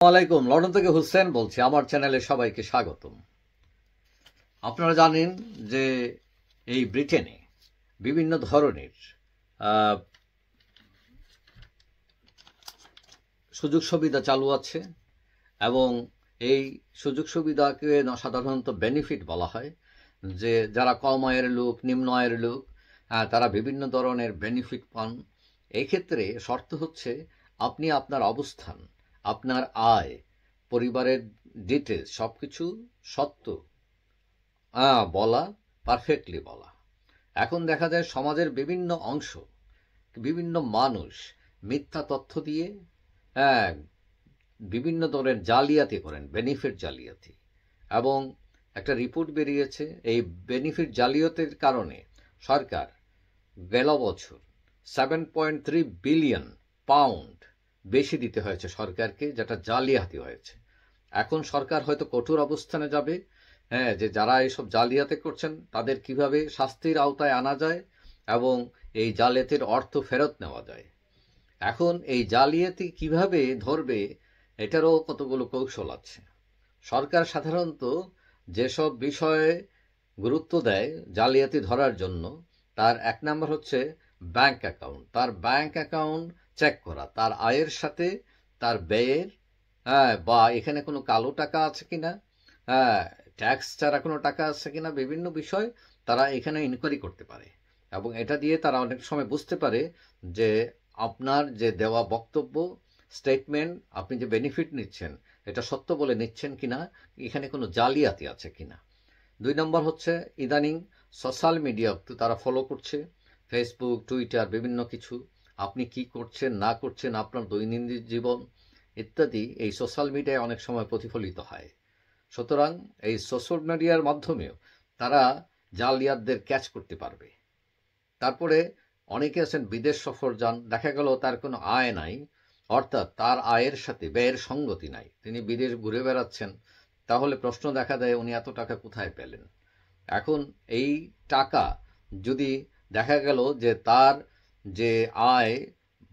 আসসালামাইকুম, লন্ডন থেকে হুসেন বলছি। আমার চ্যানেলে সবাইকে স্বাগতম। আপনারা জানেন যে এই ব্রিটেনে বিভিন্ন ধরনের সুযোগ সুবিধা চালু আছে এবং এই সুযোগ সুবিধাকে সাধারণত বেনিফিট বলা হয়। যে যারা কম আয়ের লোক, নিম্ন আয়ের লোক, তারা বিভিন্ন ধরনের বেনিফিট পান। এই ক্ষেত্রে শর্ত হচ্ছে আপনি আপনার অবস্থান, আপনার আয়, পরিবারের ডিটেলস সবকিছু সত্য বলা, পারফেক্টলি বলা। এখন দেখা যায় সমাজের বিভিন্ন অংশ, বিভিন্ন মানুষ মিথ্যা তথ্য দিয়ে বিভিন্ন ধরনের জালিয়াতি করেন, বেনিফিট জালিয়াতি। এবং একটা রিপোর্ট বেরিয়েছে, এই বেনিফিট জালিয়াতির কারণে সরকার গেল বছর 7.3 বিলিয়ন পাউন্ড বেশি দিতে হয়েছে সরকারকে, যেটা জালিয়াতি হয়েছে। এখন সরকার হয়তো কঠোর অবস্থানে যাবে, যে যারা এইসব জালিয়াতি করছেন তাদের কিভাবে শাস্তির আওতায় আনা যায় এবং এই জালিয়াতির অর্থ ফেরত নেওয়া যায়। এখন এই জালিয়াতি কিভাবে ধরবে, এটারও কতগুলো কৌশল আছে। সরকার সাধারণত যেসব বিষয়ে গুরুত্ব দেয় জালিয়াতি ধরার জন্য, তার এক নম্বর হচ্ছে ব্যাংক অ্যাকাউন্ট। তার ব্যাংক অ্যাকাউন্ট চেক করা, তার আয়ের সাথে তার ব্যয়ের, বা এখানে কোনো কালো টাকা আছে কিনা, ট্যাক্স ছাড়া কোনো টাকা আছে কিনা, বিভিন্ন বিষয় তারা এখানে ইনকোয়ারি করতে পারে। এবং এটা দিয়ে তারা অনেক সময় বুঝতে পারে যে আপনার যে দেওয়া বক্তব্য, স্টেটমেন্ট, আপনি যে বেনিফিট নিচ্ছেন এটা সত্য বলে নিচ্ছেন কিনা, এখানে কোনো জালিয়াতি আছে কিনা। 2 নম্বর হচ্ছে ইদানিং সোশ্যাল মিডিয়া তারা ফলো করছে, ফেসবুক, টুইটার, বিভিন্ন কিছু। আপনি কি করছেন না করছেন, আপনার দৈনন্দিন জীবন ইত্যাদি এই সোশ্যাল মিডিয়ায় অনেক সময় প্রতিফলিত হয়। সুতরাং এই সোশ্যাল মিডিয়ার মাধ্যমেও তারা জালিয়াতদের ক্যাচ করতে পারবে। তারপরে অনেকে আছেন বিদেশ সফর যান, দেখা গেল তার কোনো আয় নাই, অর্থাৎ তার আয়ের সাথে ব্যয়ের সঙ্গতি নাই, তিনি বিদেশ ঘুরে বেড়াচ্ছেন। তাহলে প্রশ্ন দেখা দেয় উনি এত টাকা কোথায় পেলেন। এখন এই টাকা যদি দেখা গেল যে তার যে আয়,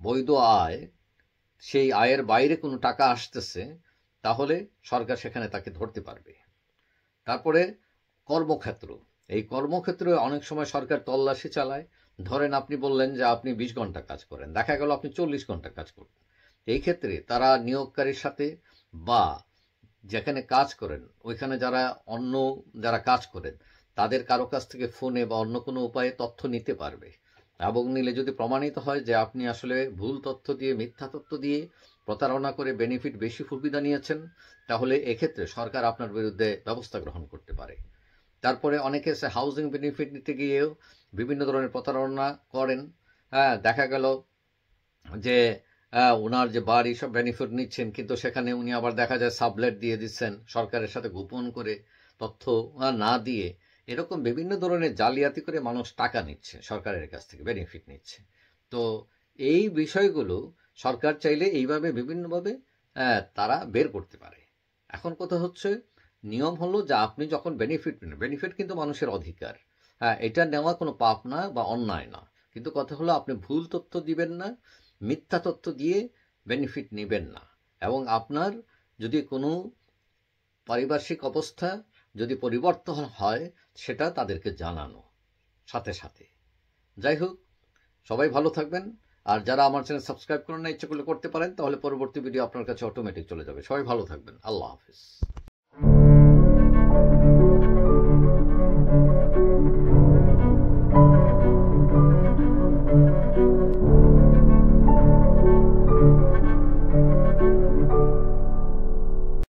বৈধ আয়, সেই আয়ের বাইরে কোনো টাকা আসতেছে, তাহলে সরকার সেখানে তাকে ধরতে পারবে। তারপরে কর্মক্ষেত্র, এই কর্মক্ষেত্রে অনেক সময় সরকার তল্লাশি চালায়। ধরেন আপনি বললেন যে আপনি 20 ঘন্টা কাজ করেন, দেখা গেল আপনি 40 ঘন্টা কাজ করেন। এই ক্ষেত্রে তারা নিয়োগকারীর সাথে বা যেখানে কাজ করেন ওইখানে যারা কাজ করেন তাদের কারো কাছ থেকে ফোনে বা অন্য কোনো উপায়ে তথ্য নিতে পারবে। এবং নিলে যদি প্রমাণিত হয় যে আপনি আসলে ভুল তথ্য দিয়ে, মিথ্যা তথ্য দিয়ে প্রতারণা করে বেনিফিট বেশি সুবিধা নিয়েছেন, তাহলে এক্ষেত্রে সরকার আপনার বিরুদ্ধে ব্যবস্থা গ্রহণ করতে পারে। তারপরে অনেকে হাউজিং বেনিফিট নিতে গিয়েও বিভিন্ন ধরনের প্রতারণা করেন। দেখা গেল যে ওনার যে বাড়ি সব বেনিফিট নিচ্ছেন, কিন্তু সেখানে উনি আবার দেখা যায় সাবলেট দিয়ে দিচ্ছেন সরকারের সাথে গোপন করে, তথ্য না দিয়ে। এরকম বিভিন্ন ধরনের জালিয়াতি করে মানুষ টাকা নিচ্ছে সরকারের কাছ থেকে, বেনিফিট নিচ্ছে। তো এই বিষয়গুলো সরকার চাইলে এইভাবে বিভিন্নভাবে তারা বের করতে পারে। এখন কথা হচ্ছে, নিয়ম হলো যে আপনি যখন বেনিফিট নেন, বেনিফিট কিন্তু মানুষের অধিকার, এটা নেওয়া কোনো পাপ না বা অন্যায় না। কিন্তু কথা হলো আপনি ভুল তথ্য দিবেন না, মিথ্যা তথ্য দিয়ে বেনিফিট নেবেন না। এবং আপনার যদি কোনো পারিপার্শ্বিক অবস্থা যদি পরিবর্তন হয়, সেটা তাদেরকে জানানো সাথে সাথে। যাই হোক, সবাই ভালো থাকবেন। আর যারা আমার চ্যানেল সাবস্ক্রাইব করেন না, ইচ্ছে করলে করতে পারেন, তাহলে পরবর্তী ভিডিও আপনার কাছে অটোমেটিক চলে যাবে। সবাই ভালো থাকবেন। আল্লাহ হাফিজ।